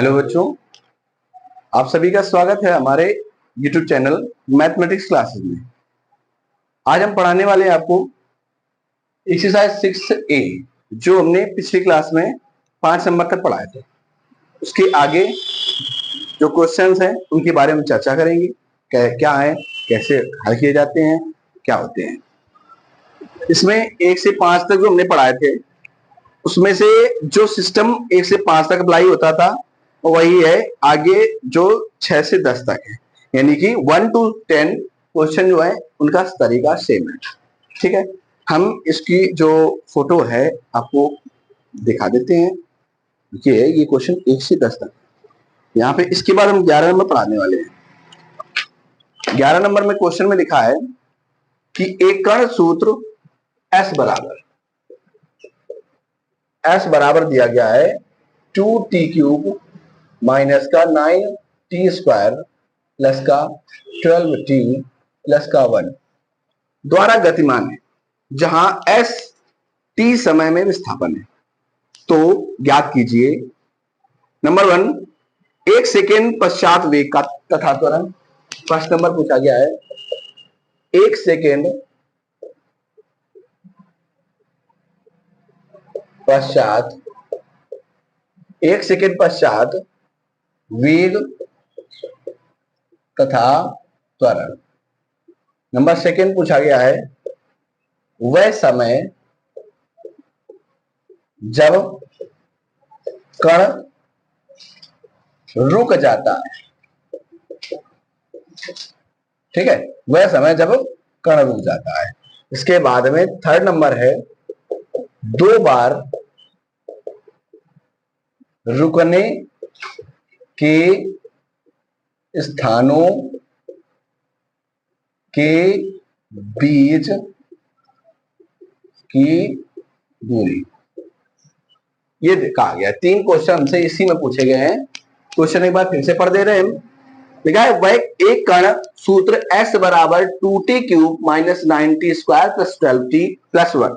Hello बच्चों, आप सभी का स्वागत है हमारे YouTube चैनल मैथमेटिक्स क्लासेस में। आज हम पढ़ाने वाले हैं आपको एक्सरसाइज 6A, जो हमने पिछली क्लास में 5 नंबर तक पढ़ाए थे। उसके आगे जो क्वेश्चंस हैं उनके बारे में चर्चा करेंगे, क्या है, कैसे हल किए जाते हैं, क्या होते हैं। इसमें 1 से 5 तक जो हमने पढ़ाए थे उसमें से जो सिस्टम 1 से 5 तक अप्लाई होता था वही है आगे जो 6 से 10 तक है, यानी कि 1 to 10 क्वेश्चन जो है उनका तरीका सेम है। ठीक है, हम इसकी जो फोटो है आपको दिखा देते हैं। ये क्वेश्चन 1 से 10 तक। यहाँ पे इसके बाद हम 11 नंबर पढ़ाने वाले हैं। 11 नंबर में क्वेश्चन में लिखा है कि एक कण सूत्र S बराबर दिया गया है 2t³ माइनस का 9t² प्लस का 12t प्लस का 1 द्वारा गतिमान है, जहां s t समय में विस्थापन है। तो ज्ञात कीजिए नंबर 1, 1 सेकेंड पश्चात वेग का तथा त्वरण। फर्स्ट नंबर पूछा गया है 1 सेकेंड पश्चात वेग तथा त्वरण। नंबर सेकेंड पूछा गया है वह समय जब कण रुक जाता है। ठीक है, वह समय जब कण रुक जाता है। इसके बाद में थर्ड नंबर है 2 बार रुकने के स्थानों के बीच की दूरी। ये कहा गया 3 क्वेश्चन से इसी में पूछे गए हैं। क्वेश्चन एक बार फिर से पढ़ दे रहे हैं। लिखा है वह एक कण सूत्र S बराबर 2t³ minus 9t² plus 12t plus 1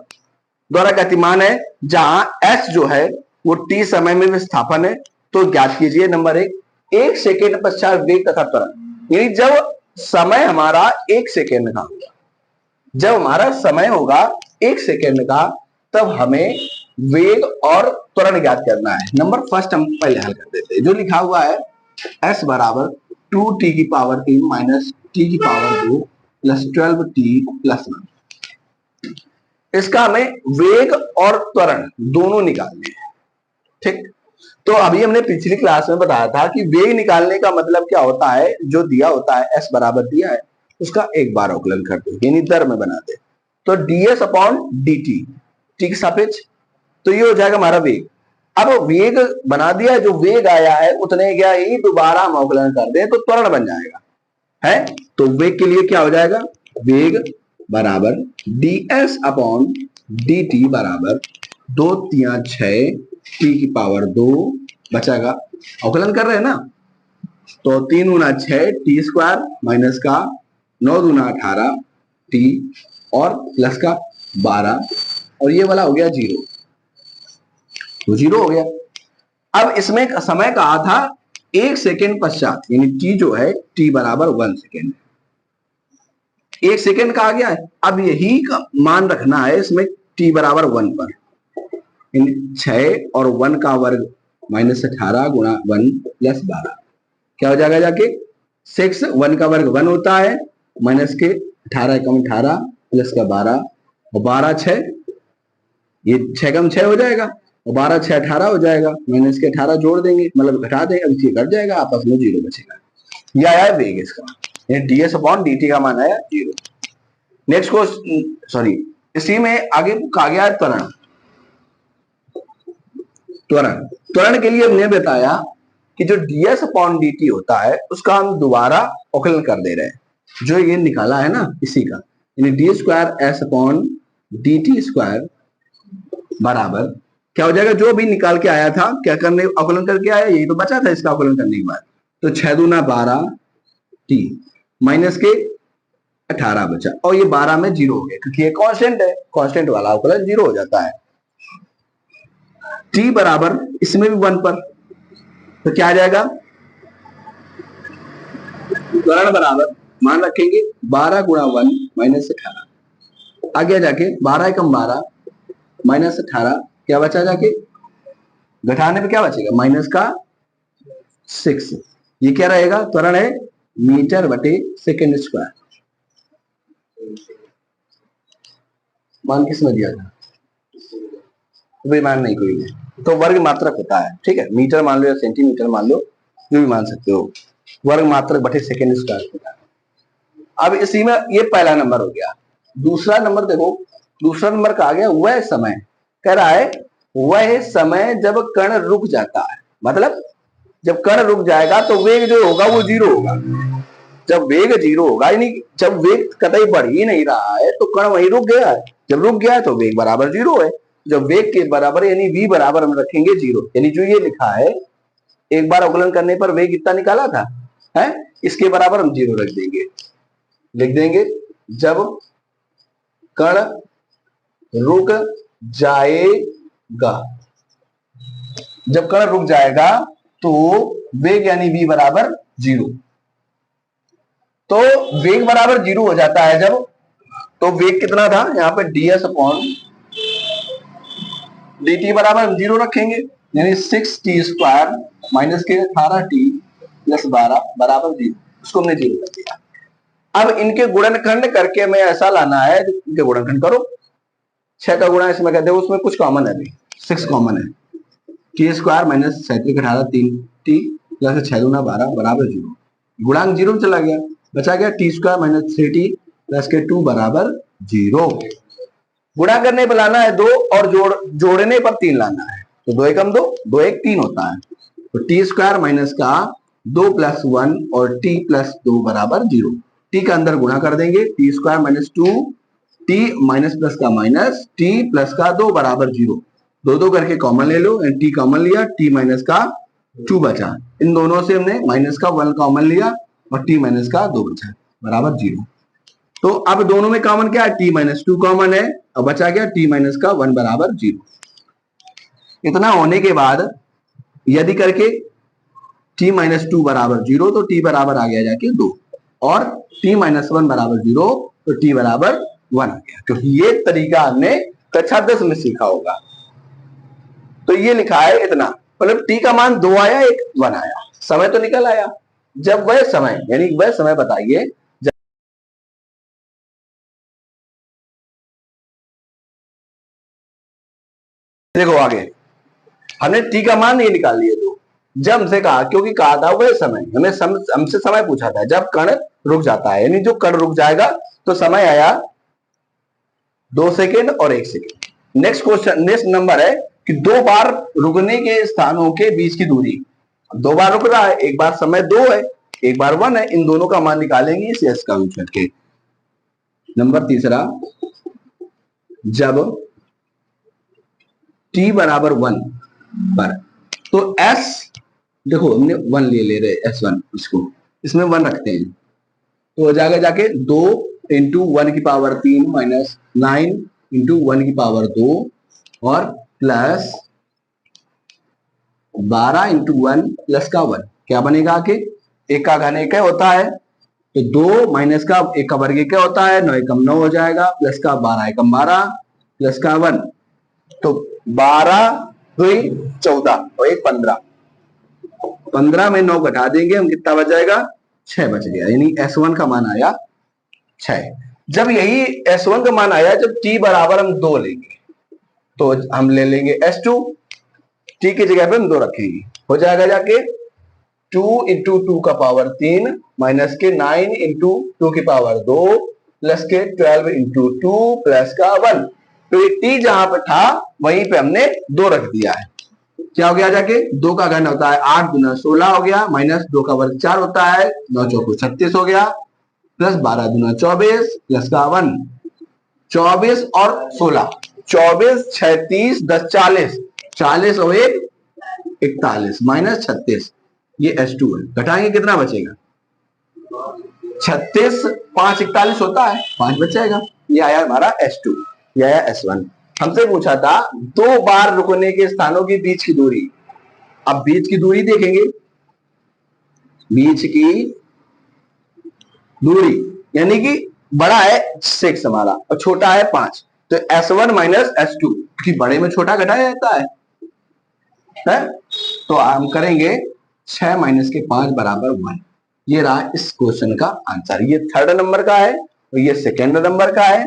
द्वारा गतिमान है, जहां S जो है वो t समय में विस्थापन है। तो ज्ञात कीजिए नंबर 1 सेकेंड पश्चात वेग तथा त्वरण। यानी जब समय हमारा 1 सेकेंड का होगा, जब हमारा समय होगा 1 सेकेंड का, तब हमें वेग और त्वरण ज्ञात करना है। नंबर फर्स्ट हम पहले हल कर देते हैं। जो लिखा हुआ है S बराबर 2t³ minus t² plus 12t plus 1, इसका हमें वेग और त्वरण दोनों निकालने हैं। ठीक, तो अभी हमने पिछली क्लास में बताया था कि वेग निकालने का मतलब क्या होता है। जो दिया होता है S बराबर दिया है उसका एक बार अवकलन कर दो, यानी दर में बना दे। तो ds/dt t के सापेक्ष, तो ये हो जाएगा हमारा वेग। अब वेग बना दिया, जो वेग आया है उतने क्या ही दोबारा हम अवकलन कर दें तो त्वरण बन जाएगा है। तो वेग के लिए क्या हो जाएगा, वेग बराबर ds/dt बराबर 2 3 6 t² बचाएगा, अवकलन कर रहे हैं ना। तो 3 गुना 6 t² माइनस का 9 गुना 18 t और प्लस का 12, और ये वाला हो गया 0, तो 0 हो गया। अब इसमें समय कहा था 1 सेकेंड पश्चात, यानी t जो है t बराबर 1 सेकेंड, 1 सेकेंड कहा गया है। अब यही का मान रखना है इसमें t बराबर 1 पर, 6 और 1 का वर्ग माइनस 18 गुना 1 प्लस 12, क्या हो जाएगा जाके 6, 1 का वर्ग 1 होता है, माइनस के 18 कम 18 प्लस का 12 और 12 6, ये 6 कम 6 हो जाएगा और 12 6 18 हो जाएगा, माइनस के 18 जोड़ देंगे, मतलब घटा देंगे, अब ये घट जाएगा, आपस में 0 बचेगा। ये आया वेग इसका, ये ds/dt का मान आया 0। नेक्स्ट क्वेश्चन, सॉरी, इसी में आगे कहा गया है त्वरण। त्वरण के लिए हमने बताया कि जो ds/dt होता है उसका हम दोबारा अवकलन कर दे रहे हैं। जो ये निकाला है ना इसी का, यानी d²s/dt² बराबर क्या हो जाएगा, जो भी निकाल के आया था, क्या करने अवकलन करके आया, यही तो बचा था इसका अवकलन करने के बाद। तो 6 दूना 12 t माइनस के 18 बचा, और ये 12 में 0 हो गया क्योंकि ये कांस्टेंट है, कांस्टेंट वाला अवकलन 0 हो जाता है। t बराबर इसमें भी 1 पर, तो क्या आ जाएगा, त्वरण बराबर मान रखेंगे 12 गुणा 1 माइनस 18, आगे जाके 12 एकम 12 माइनस 18 क्या बचा, जाके घटाने पे क्या बचेगा माइनस का 6। ये क्या रहेगा, त्वरण है मीटर बटे सेकेंड स्क्वायर। मान किसमें दिया था, कोई मान नहीं कोई नहीं, तो वर्ग मात्रक होता है, ठीक है, मीटर मान लो या सेंटीमीटर मान लो, जो भी मान सकते हो, वर्ग मात्रक बटे सेकेंड स्क्वायर होता है। अब इसी में ये पहला नंबर हो गया। दूसरा नंबर देखो, दूसरा नंबर का आ गया वह समय, कह रहा है वह समय जब कण रुक जाता है, मतलब जब कण रुक जाएगा तो वेग जो होगा वो जीरो होगा। जब वेग जीरो होगा, यानी जब वेग कतई बढ़ ही नहीं रहा है तो कण वहीं रुक गया है, जब रुक गया है तो वेग बराबर जीरो है। जब वेग के बराबर यानी v बराबर हम रखेंगे जीरो, यानी जो ये लिखा है एक बार अवकलन करने पर वेग कितना निकाला था, है इसके बराबर हम जीरो रख देंगे, लिख देंगे जब कण रुक जाएगा, जब कण रुक जाएगा तो वेग यानी v बराबर जीरो। तो वेग बराबर जीरो हो जाता है जब, तो वेग कितना था यहाँ पे ds अपॉन dt बराबर हम जीरो रखेंगे, यानी 6t स्क्वायर माइनस के 18t प्लस 12 बराबर जीरो, उसको हमने जीरो कर दिया। अब इनके गुणनखंड करके हमें ऐसा लाना है, इनके गुणनखंड करो, 6 का गुणा इसमें कहते हैं, उसमें कुछ कॉमन है, अभी 6 कॉमन है, T square minus 37 18 3t plus 6 दूना 12 बराबर जीरो, गुणांक जीरो चला गया, बचा गया T square minus 3t plus के 2 बराबर जीरो। गुणा करने पर लाना है 2 और जोड़ने पर 3 लाना है, तो 2 एकम 2 2 एक 3 होता है, तो टी स्क्वायर माइनस का 2 प्लस 1 और t प्लस 2 बराबर जीरो। टी का अंदर गुणा कर देंगे, T square minus 2 T minus plus का माइनस टी प्लस का 2 बराबर जीरो, दो दो करके कॉमन ले लो, टी कॉमन लिया, टी माइनस का 2 बचा, इन दोनों से हमने माइनस का 1 कॉमन लिया और टी माइनस का 2 बचा बराबर जीरो। तो अब दोनों में कॉमन क्या है, टी माइनस 2 कॉमन है, अब बचा गया टी माइनस का 1 बराबर जीरो। इतना होने के बाद यदि करके टी माइनस 2 बराबर जीरो, तो टी बराबर आ गया जाके 2, और टी माइनस 1 बराबर जीरो, तो टी बराबर 1 आ गया, क्योंकि ये तरीका हमने कक्षा 10 में सीखा होगा। तो ये लिखा है इतना, मतलब टी का मान 2 आया 1 1 आया, समय तो निकल आया। जब वह समय यानी वह समय बताइए, देखो आगे हमने टी का मान ये निकाल लिए 2, जब हमसे कहा, क्योंकि कहा था वह समय, हमसे समय पूछा था जब कण रुक जाता है, यानी जो कण रुक जाएगा तो समय आया 2 सेकेंड और 1 second. Next question, next number है कि 2 बार रुकने के स्थानों के बीच की दूरी, 2 बार रुक रहा है, एक बार समय 2 है, एक बार 1 है, इन दोनों का मान निकालेंगे इस एस का यूज करके। नंबर तीसरा, जब t बराबर 1 पर, तो s देखो हमने 1 ले रहे s1, इसको इसमें 1 रखते हैं, तो हो जाएगा जाके 2 इंटू 1 की पावर 3 माइनस 9 इंटू 1 की पावर 2 और प्लस 12 इंटू 1 प्लस का 1, क्या बनेगा आके, एक का घन एक होता है, तो 2 माइनस का एक का वर्ग क्या होता है, 9 एकम 9 हो जाएगा, प्लस का 12 एकम 12 प्लस का 1, तो 12 हुई 14 और 1 15, 15 में 9 घटा देंगे हम, कितना बच जाएगा 6 बच गया, यानी S1 का मान आया 6। जब यही S1 का मान आया जब t बराबर हम 2 लेंगे, तो हम ले लेंगे S2, t की जगह पे हम 2 रखेंगे, हो जाएगा जाके 2 इंटू 2 का पावर 3 माइनस के 9 इंटू 2 की पावर 2 प्लस के 12 इंटू 2 प्लस का 1, तो ये t जहां पे था वहीं पे हमने 2 रख दिया है, क्या हो गया जाके 2 का घन होता है 8 गुना 16 हो गया, माइनस 2 का वर्ग 4 होता है, 9 चौको 36 हो गया, प्लस 12 गुना 24 प्लस का 1, 24 और 16, 24 36 10 40, 40 और 1 41 माइनस 36, ये S2 है, घटाएंगे कितना बचेगा 36, 5 41 होता है, 5 बच जाएगा, ये आया हमारा S2, ये आया S1। हमसे पूछा था 2 बार रुकने के स्थानों के बीच की दूरी, अब बीच की दूरी देखेंगे, बीच की दूरी यानी कि बड़ा है 6 हमारा और छोटा है 5, तो S1 माइनस S2 कि बड़े में छोटा घटाया जाता है? तो हम करेंगे 6 माइनस के 5 बराबर 1। ये रहा इस क्वेश्चन का आंसर। ये थर्ड नंबर का है और ये सेकेंड नंबर का है,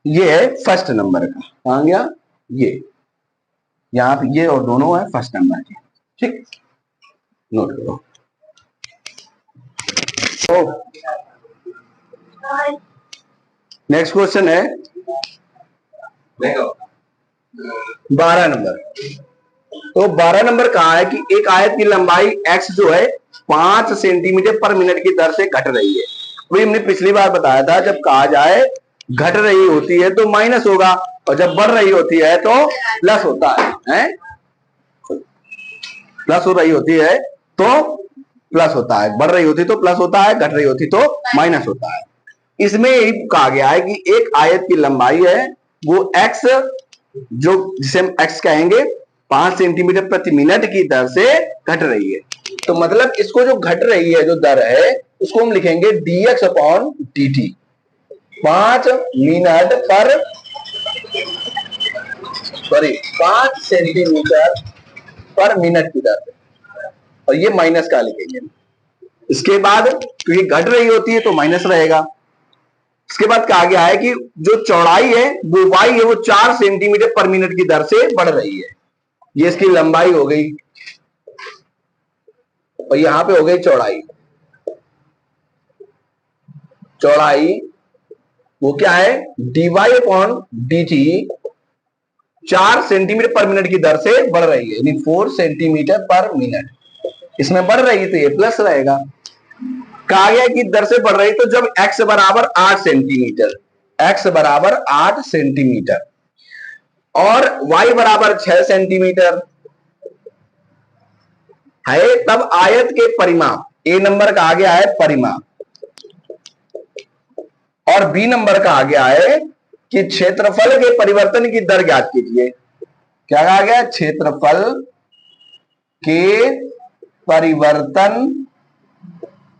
ये है फर्स्ट नंबर का। कहां गया ये, यहाँ पे ये और दोनों है फर्स्ट नंबर के। ठीक, नोट करो। नेक्स्ट क्वेश्चन है 12 नंबर। तो 12 नंबर कहा है कि एक आयत की लंबाई x जो है 5 सेंटीमीटर पर मिनट की दर से घट रही है। वही हमने पिछली बार बताया था, जब कहा जाए घट रही होती है तो माइनस होगा और जब बढ़ रही होती है तो प्लस होता है? प्लस हो रही होती है तो प्लस होता है, बढ़ रही होती तो प्लस होता है, घट रही होती तो माइनस होता है। इसमें यही कहा गया है कि एक आयत की लंबाई है वो x, जो जिसे हम x कहेंगे, 5 सेंटीमीटर प्रति मिनट की दर से घट रही है। तो मतलब इसको जो घट रही है जो दर है उसको हम लिखेंगे dx अपॉन dt, 5 मिनट पर सॉरी 5 सेंटीमीटर पर मिनट की दर से, और ये माइनस का लिखेंगे। इसके बाद क्योंकि घट रही होती है तो माइनस रहेगा। इसके बाद कहा गया है कि जो चौड़ाई है वो y है वो 4 सेंटीमीटर पर मिनट की दर से बढ़ रही है। ये इसकी लंबाई हो गई और यहां पे हो गई चौड़ाई। चौड़ाई वो क्या है, dy अपॉन dt 4 सेंटीमीटर पर मिनट की दर से बढ़ रही है, यानी 4 सेंटीमीटर पर मिनट। इसमें बढ़ रही है तो ये प्लस रहेगा। कहा गया कि दर से बढ़ रही, तो जब x बराबर 8 सेंटीमीटर, x बराबर 8 सेंटीमीटर और y बराबर 6 सेंटीमीटर है, तब आयत के परिमाप, ए नंबर का आ गया है परिमाप और बी नंबर का आ गया है कि क्षेत्रफल के परिवर्तन की दर ज्ञात कीजिए। क्या कहा गया, क्षेत्रफल के परिवर्तन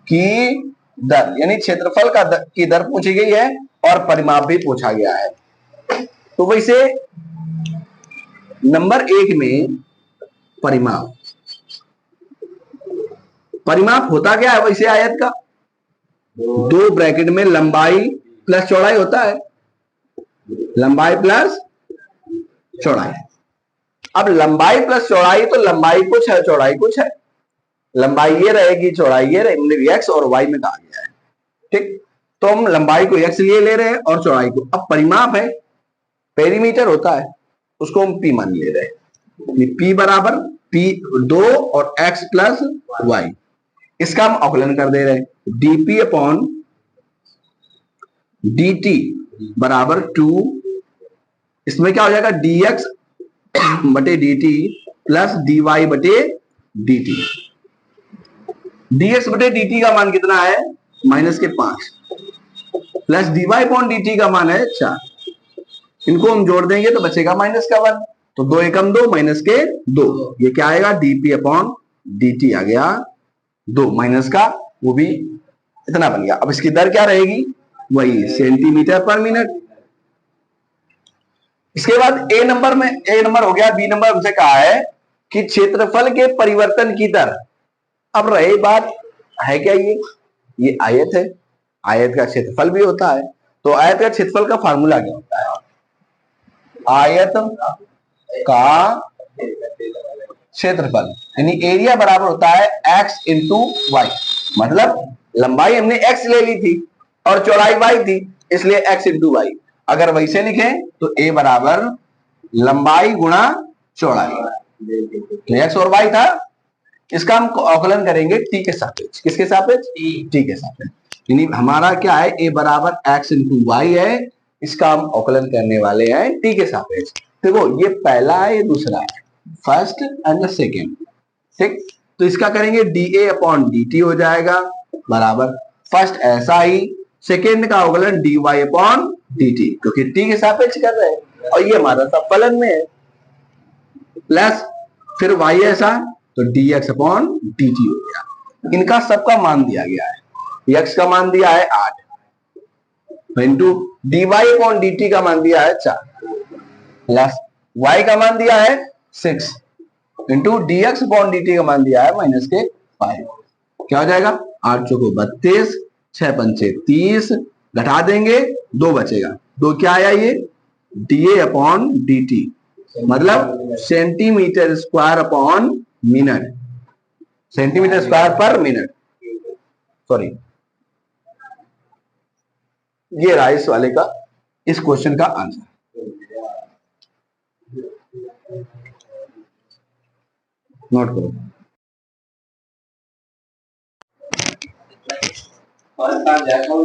की दर, यानी क्षेत्रफल का की दर पूछी गई है और परिमाप भी पूछा गया है। तो वैसे नंबर 1 में परिमाप, परिमाप होता क्या है वैसे आयत का, 2 ब्रैकेट में लंबाई प्लस चौड़ाई होता है, लंबाई प्लस चौड़ाई। अब लंबाई प्लस चौड़ाई, तो लंबाई कुछ है चौड़ाई कुछ है, लंबाई ये रहेगी चौड़ाई ये रहेगी, एक्स और वाई में कहा गया है। ठीक, तो हम लंबाई को एक्स लिए ले रहे हैं और चौड़ाई को, अब परिमाप है पेरीमीटर होता है उसको हम पी मान ले रहे हैं, पी बराबर पी 2 और एक्स प्लस वाई, इसका हम अवकलन कर दे रहे हैं, डीपी अपॉन dt बराबर 2, इसमें क्या हो जाएगा dx बटे dt प्लस dy बटे dt। dx बटे dt का मान कितना है, माइनस के 5, प्लस dy अपॉन dt का मान है 4। इनको हम जोड़ देंगे तो बचेगा माइनस का 1, तो 2 एकम 2 माइनस के 2, ये क्या आएगा dp अपॉन dt आ गया 2 माइनस का, वो भी इतना बन गया। अब इसकी दर क्या रहेगी, वही सेंटीमीटर पर मिनट। इसके बाद ए नंबर में, ए नंबर हो गया, बी नंबर हमसे कहा है कि क्षेत्रफल के परिवर्तन की दर। अब रही बात है क्या, ये आयत है, आयत का क्षेत्रफल भी होता है, तो आयत का क्षेत्रफल का फार्मूला क्या होता है, आयत का क्षेत्रफल यानी एरिया बराबर होता है x इंटू वाई, मतलब लंबाई हमने x ले ली थी और चौड़ाई y थी, इसलिए x इंटू वाई। अगर वैसे लिखें तो a बराबर लंबाई गुणा चौड़ाई, तो x और y था, इसका हम अवकलन करेंगे t के सापेक्ष। किसके सापेक्ष, t के सापेक्ष, यानी हमारा क्या है, a बराबर x इंटू वाई है, इसका हम अवकलन करने वाले हैं t के सापेक्ष। देखो ये पहला है, ये दूसरा है, फर्स्ट एंड सेकेंड। ठीक, तो इसका करेंगे dA अपॉन dt हो जाएगा बराबर फर्स्ट ऐसा ही, सेकेंड का अवकलन dy अपॉन dt, क्योंकि t के सापेक्ष कर रहे हैं और ये हमारा सब फलन में है, प्लस फिर वाई ऐसा तो dx अपॉन dt हो गया। इनका सबका मान दिया गया है, x का मान दिया है 8 इंटू dy अपॉन dt का मान दिया है 4 प्लस y का मान दिया है 6 इंटू dx अपॉन dt का मान दिया है माइनस के 5। क्या हो जाएगा 8 चौको 32, 6 पंचे 30, घटा देंगे 2 बचेगा, 2 क्या आया ये dA अपॉन dt, मतलब centimetre square upon minute, centimetre square पर मिनट। सॉरी, ये रहा इस वाले का, इस क्वेश्चन का आंसर। नोट करो।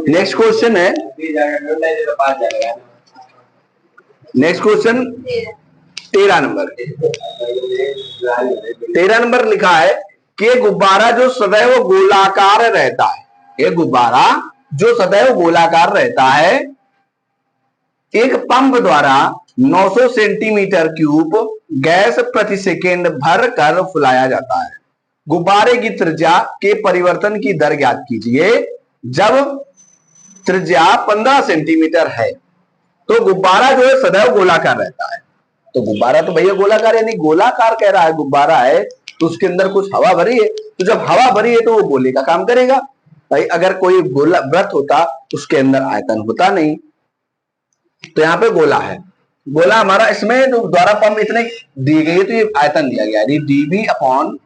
नेक्स्ट क्वेश्चन है, नेक्स्ट क्वेश्चन 13 नंबर। 13 नंबर लिखा है कि गुब्बारा जो सदैव गोलाकार रहता है, ये गुब्बारा जो सदैव गोलाकार रहता है एक पंप द्वारा 900 सेंटीमीटर क्यूब गैस प्रति सेकेंड भर कर फुलाया जाता है। गुब्बारे की त्रिज्या के परिवर्तन की दर ज्ञात कीजिए। जब त्रिज्या 15 सेंटीमीटर है तो गुब्बारा जो है सदैव गोलाकार रहता है। तो गुब्बारा तो भैया गोलाकार यानी गोलाकार कह रहा है, गुब्बारा है तो उसके अंदर कुछ हवा भरी है, तो जब हवा भरी है तो वो गोले का काम करेगा। भाई अगर कोई गोला वृत्त होता उसके अंदर आयतन होता नहीं, तो यहाँ पे गोला है, गोला हमारा इसमें जो द्वारा पंप इतने दी गई है तो ये आयतन दिया गया है, डीबी अपॉन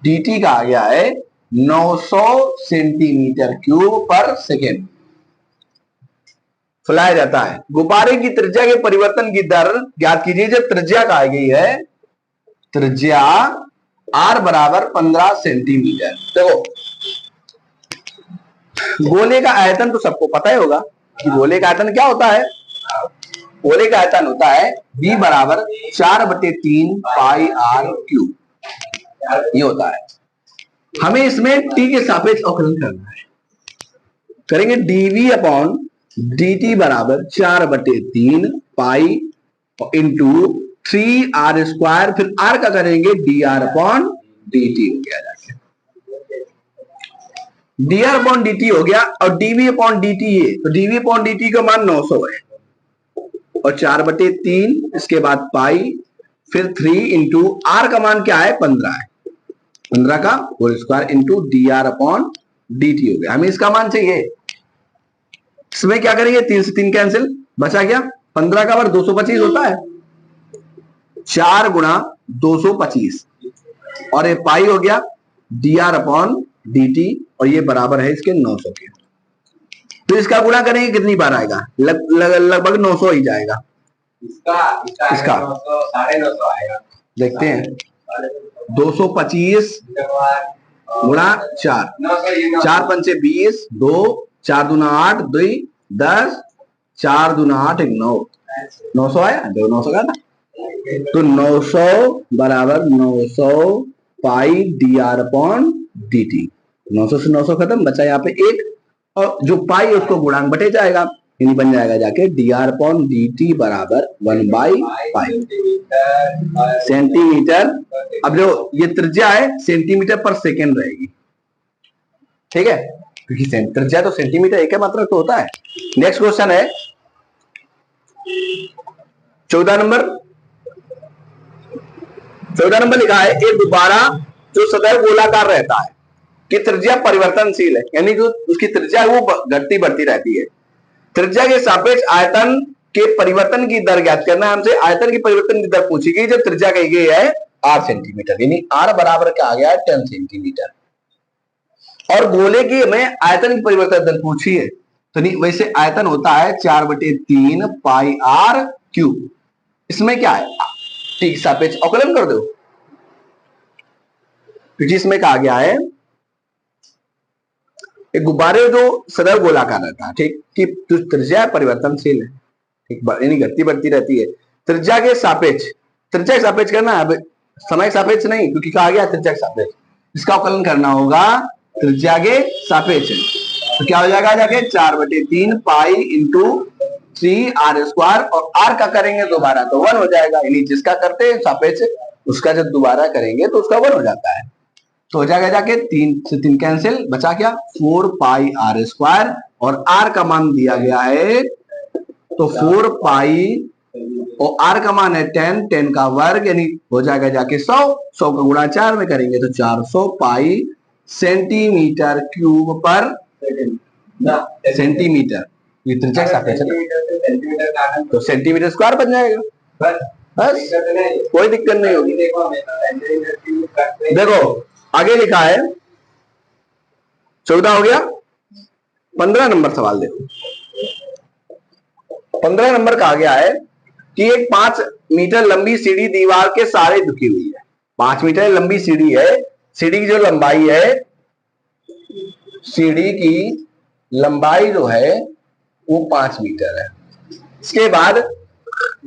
dt का आ गया है 900 सेंटीमीटर क्यूब पर सेकेंड फुलाया जाता है। गुब्बारे की त्रिज्या के परिवर्तन की दर ज्ञात कीजिए। जब त्रिज्या का आ गई है, त्रिज्या r बराबर 15 सेंटीमीटर। देखो गोले का आयतन तो सबको पता ही होगा कि गोले का आयतन क्या होता है, गोले का आयतन होता है b बराबर 4/3 पाई r क्यूब, ये होता है। हमें इसमें t के सापेक्ष अवकलन करना है, करेंगे dv अपॉन dt बराबर 4/3 पाई इंटू 3r स्क्वायर, फिर r का करेंगे dr अपॉन dt हो गया, जाके dr अपॉन dt हो गया। और dv अपॉन dt ये, तो dv अपॉन dt का मान 900 है और 4/3 इसके बाद पाई फिर 3 इंटू r का मान क्या है 15 है, 15 का whole square into dr upon dt हो गया। हमें इसका मान चाहिए, इसमें क्या करेंगे 3 से 3 कैंसिल, बचा क्या 15 का वर्ग 225 होता है, 4 गुणा 225 और ये पाई हो गया dr अपॉन dt और ये बराबर है इसके 900 के। तो इसका गुणा करेंगे कितनी बार आएगा, लगभग 900 ही जाएगा। इसका 950 आएगा, देखते हैं 225 गुणा 4, 4 पंचे 20, 2 4 दूना 8, 2 10, 4 दूना 8 9, 900 आया, 900 का था। तो 900 बराबर 900 पाई dr अपॉन dt, 900 से 900 खत्म, बचा यहाँ पे 1 और जो पाई है उसको गुणांक बटे जाएगा, यानी बन जाएगा जाके dr अपॉन dt बराबर 1/5 सेंटीमीटर। अब जो ये त्रिज्या है सेंटीमीटर पर सेकेंड रहेगी, ठीक है, क्योंकि त्रिज्या तो सेंटीमीटर एक मात्रा तो होता है। नेक्स्ट क्वेश्चन है 14 नंबर। 14 नंबर लिखा है एक गुब्बारा जो सदैव गोलाकार रहता है कि त्रिज्या परिवर्तनशील है, यानी जो उसकी त्रिज्या है वो घटती बढ़ती रहती है। त्रिज्या के सापेक्ष आयतन के परिवर्तन की दर ज्ञात करना है हमसे। आयतन की परिवर्तन की दर पूछी गई जब त्रिज्या कही गई है 8 सेंटीमीटर, यानी r बराबर क्या आ गया है 10 सेंटीमीटर। और गोले की हमें आयतन की परिवर्तन दर पूछी है, तो नहीं वैसे आयतन होता है 4/3 पाई r क्यूब। इसमें क्या है t के सापेक्ष अवकलन कर दो, क्योंकि इसमें कहा गया है एक गुब्बारे जो सदैव गोलाकार रहता है, ठीक, कि जो त्रिज्या परिवर्तनशील है, ठीक, यानी घटती बढ़ती रहती है। त्रिज्या के सापेक्ष, त्रिज्या के सापेक्ष करना है, समय के सापेक्ष नहीं, क्योंकि कहा गया त्रिज्या के सापेक्ष, इसका अवकलन करना होगा त्रिज्या के सापेक्ष। तो क्या हो जाएगा जाके 4/3 पाई इंटू 3r स्क्वायर और r का करेंगे दोबारा तो 1 हो जाएगा, यानी जिसका करते हैं सापेक्ष उसका जब दोबारा करेंगे तो उसका 1 हो जाता है। तो हो जाएगा जाके 3 से 3 कैंसिल, बचा क्या 4 पाई आर स्क्वायर, और आर का मान दिया गया है तो 4 पाई, और आर का मान है 10, 10 का वर्ग यानी हो जाएगा जाके 100, 100 का गुणा 4 में करेंगे तो 400 पाई सेंटीमीटर क्यूब पर सेंटीमीटर, ये त्रिज्या सापेक्ष तो सेंटीमीटर स्क्वायर बन जाएगा। बस कोई दिक्कत नहीं होगी। देखो आगे लिखा है 14 हो गया। 15 नंबर सवाल देखो। 15 नंबर कहा गया है कि एक 5 मीटर लंबी सीढ़ी दीवार के सहारे झुकी हुई है। 5 मीटर लंबी सीढ़ी है, सीढ़ी की जो लंबाई है, सीढ़ी की लंबाई जो है वो 5 मीटर है। इसके बाद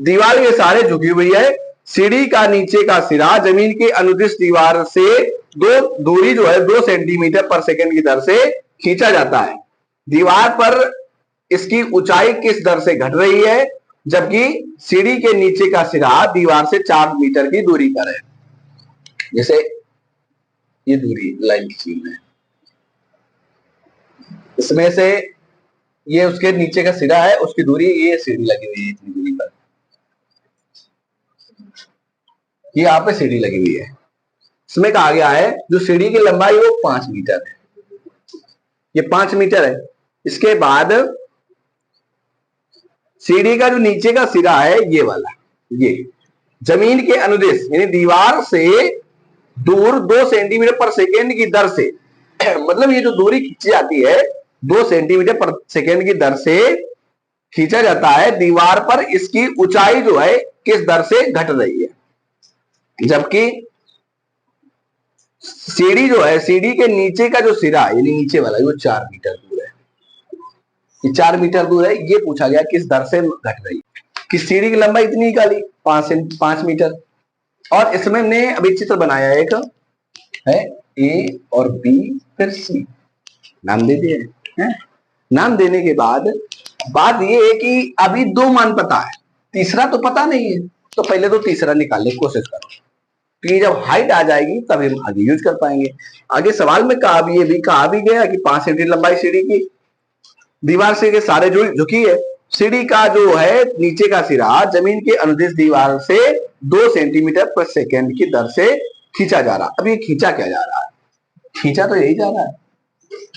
दीवार के सहारे झुकी हुई है, सीढ़ी का नीचे का सिरा जमीन के अनुदिश दीवार से दूरी जो है 2 सेंटीमीटर पर सेकंड की दर से खींचा जाता है। दीवार पर इसकी ऊंचाई किस दर से घट रही है, जबकि सीढ़ी के नीचे का सिरा दीवार से 4 मीटर की दूरी पर है। जैसे ये दूरी लाइन खींची है, इसमें से ये उसके नीचे का सिरा है, उसकी दूरी, ये सीढ़ी लगी हुई है इतनी दूरी पर, ये यहाँ पे सीढ़ी लगी हुई है। इसमें कहा गया है जो सीढ़ी की लंबाई वो 5 मीटर है, ये 5 मीटर है। इसके बाद सीढ़ी का जो नीचे का सिरा है ये वाला, ये जमीन के अनुदिश यानी दीवार से दूर 2 सेंटीमीटर पर सेकेंड की दर से मतलब ये जो दूरी खींची जाती है 2 सेंटीमीटर पर सेकेंड की दर से खींचा जाता है। दीवार पर इसकी ऊंचाई जो है किस दर से घट रही है, जबकि सीढ़ी जो है, सीढ़ी के नीचे का जो सिरा यानी नीचे वाला वो 4 मीटर दूर है, ये 4 मीटर दूर है। ये पूछा गया किस दर से घट रही है, कि सीढ़ी की लंबाई इतनी निकाली 5 मीटर, और इसमें हमने अभी चित्र बनाया एक है ए और बी फिर सी, नाम दे दिए हैं। नाम देने के बाद बात ये है कि अभी 2 मान पता है, तीसरा तो पता नहीं है, तो पहले तो तीसरा निकालने की कोशिश करो, कि जब हाइट आ जाएगी तभी हम आगे यूज कर पाएंगे। आगे सवाल में कहा भी गया कि 5 सेंटीमीटर लंबाई सीढ़ी की दीवार से सारे झुकी है, सीढ़ी का जो है नीचे का सिरा जमीन के अनुदिश दीवार से 2 सेंटीमीटर पर सेकेंड की दर से खींचा जा रहा। अब ये खींचा क्या जा रहा है, खींचा तो यही जा रहा है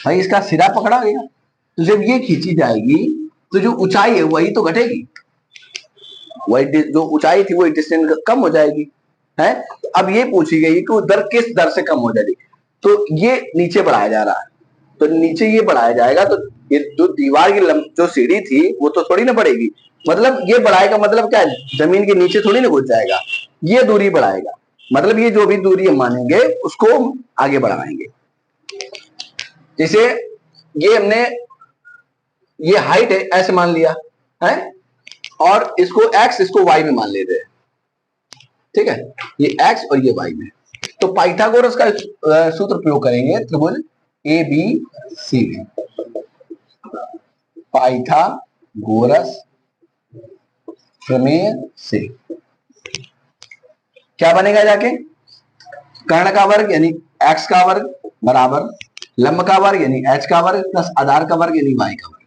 भाई, इसका सिरा पकड़ा गया, तो जब ये खींची जाएगी तो जो ऊंचाई है वही तो घटेगी, वही जो ऊंचाई थी वो डिस्टेंस कम हो जाएगी है। तो अब ये पूछी गई कि दर किस दर से कम हो जाएगी, तो ये नीचे बढ़ाया जा रहा है, तो नीचे ये बढ़ाया जाएगा, तो ये जो दीवार की जो सीढ़ी थी वो तो थोड़ी ना बढ़ेगी, मतलब ये बढ़ाएगा मतलब क्या है, जमीन के नीचे थोड़ी ना घुस जाएगा, ये दूरी बढ़ाएगा, मतलब ये जो भी दूरी हम मानेंगे उसको आगे बढ़ाएंगे। जैसे ये हमने ये हाइट है ऐसे मान लिया है, और इसको x इसको y में मान लेते हैं, ठीक है, ये x और ये y में, तो पाइथागोरस का सूत्र प्रयोग करेंगे त्रिभुज ए बी सी में। पाइथागोरस प्रमेय से क्या बनेगा जाके, कर्ण का वर्ग यानी x का वर्ग बराबर लंब का वर्ग यानी h का वर्ग प्लस आधार का वर्ग यानी y का वर्ग,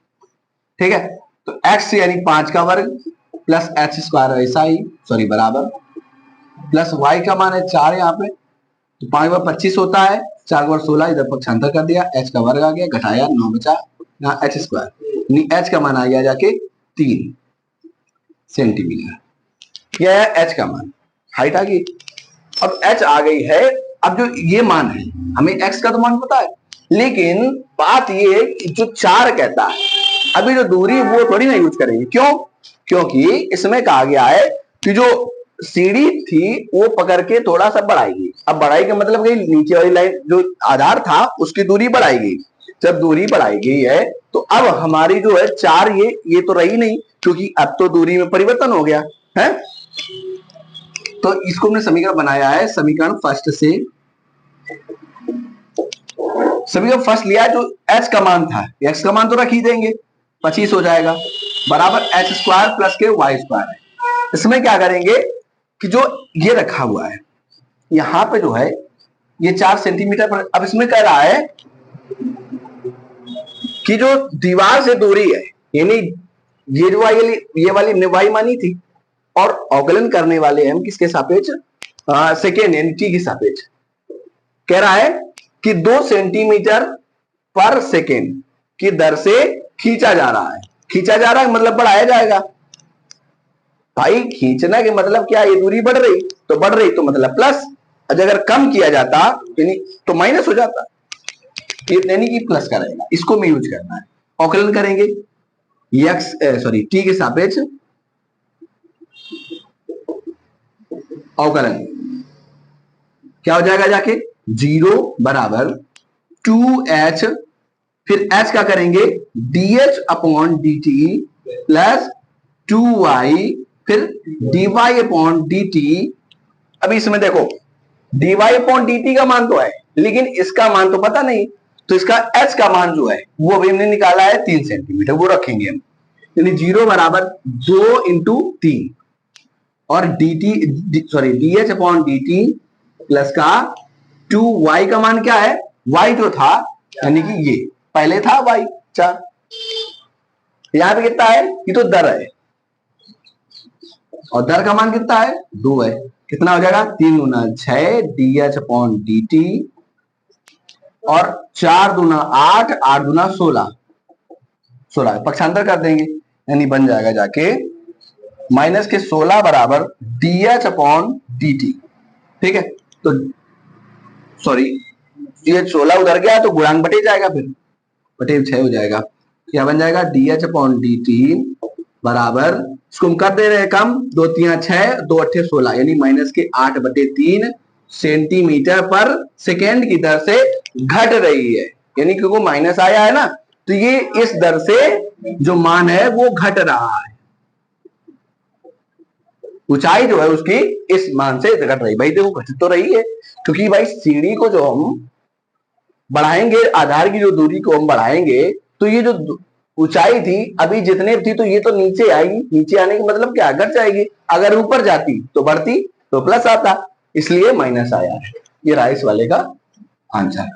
ठीक है। तो x यानी 5 का वर्ग प्लस h स्क्वायर ऐसा ही सॉरी बराबर प्लस y का मान है 4 यहाँ पे, तो 5 बार 25 होता है, 4 बार 16, इधर पक्षांतर कर दिया, h का वर्ग आ गया, घटाया 9 बचा, यहाँ h स्क्वायर यानी h का मान आ गया जाके 3 सेंटीमीटर, यह है h का मान, हाइट आ गई। अब h आ गई है, अब जो ये मान है हमें x का तो मान पता है, लेकिन बात ये है कि जो 4 कहता है अभी जो दूरी वो थोड़ी ना यूज करेंगे, क्यों, क्योंकि इसमें कहा गया है कि जो सीढ़ी थी वो पकड़ के थोड़ा सा बढ़ाएगी। अब बढ़ाई का मतलब कि नीचे वाली लाइन जो आधार था उसकी दूरी बढ़ाएगी, जब दूरी बढ़ाई गई है तो अब हमारी जो है 4 ये तो रही नहीं, क्योंकि अब तो दूरी में परिवर्तन हो गया है। तो इसको हमने समीकरण बनाया है, समीकरण फर्स्ट से समीकरण फर्स्ट लिया जो h का मान था, x का मान तो रख ही देंगे, 25 हो जाएगा बराबर h स्क्वायर प्लस के y स्क्वायर है। इसमें क्या करेंगे कि जो ये रखा हुआ है यहां पे जो है ये 4 सेंटीमीटर पर, अब इसमें कह रहा है कि जो दीवार से दूरी है, यानी ये जो ये वाली वाई मानी थी, और अवकलन करने वाले हम किसके सापेक्ष, सेकेंड यानी टी के सापेक्ष। कह रहा है कि 2 सेंटीमीटर पर सेकेंड की दर से खींचा जा रहा है। खींचा जा रहा है मतलब बढ़ाया जाएगा। भाई खींचना के मतलब क्या, ये दूरी बढ़ रही तो बढ़ रही तो मतलब प्लस, अगर कम किया जाता तो माइनस हो जाता, यानी कि प्लस का रहेगा। इसको में यूज करना है। अवकलन करेंगे टी के सापेक्ष अवकलन, क्या हो जाएगा जाके 0 बराबर 2h, फिर h का करेंगे dh upon dt plus 2y, फिर dy अपॉन dt। अभी इसमें देखो dy अपॉन dt का मान तो है, लेकिन इसका मान तो पता नहीं, तो इसका h का मान जो है वो अभी हमने निकाला है 3 सेंटीमीटर, वो रखेंगे हम। यानी 0 बराबर 2 इंटू 3 और dh अपॉन dt प्लस का 2y का मान क्या है, y जो था यानी कि ये पहले था y 4, यहां पे कितना है, ये तो दर है और दर का मान कितना है 2 है। कितना हो जाएगा 3 गुना 6 dh अपॉन dt और 4 दूना 8, 8 दूना 16 पक्षांतर कर देंगे, यानी बन जाएगा जाके माइनस के 16 बराबर dh अपॉन dt। ठीक है, तो सॉरी ये 16 उधर गया तो गुणांक बटे जाएगा, फिर बटे 6 हो जाएगा। क्या बन जाएगा dh अपॉन dt बराबर, इसको हम कर दे रहे हैं कम, 2 3 6 2 8 16, यानी माइनस के 8 बटे 3 सेंटीमीटर पर सेकेंड की दर से घट रही है। यानी क्योंकि माइनस आया है ना, तो ये इस दर से जो मान है वो घट रहा है, ऊंचाई जो है उसकी इस मान से घट रही। भाई देखो घट तो रही है, क्योंकि भाई सीढ़ी को जो हम बढ़ाएंगे, आधार की जो दूरी को हम बढ़ाएंगे, तो ये जो ऊंचाई थी अभी जितने थी तो ये तो नीचे आएगी, नीचे आने का मतलब क्या, घट जाएगी। अगर ऊपर जाती तो बढ़ती तो प्लस आता, इसलिए माइनस आया है। ये रहा इस वाले का आंसर।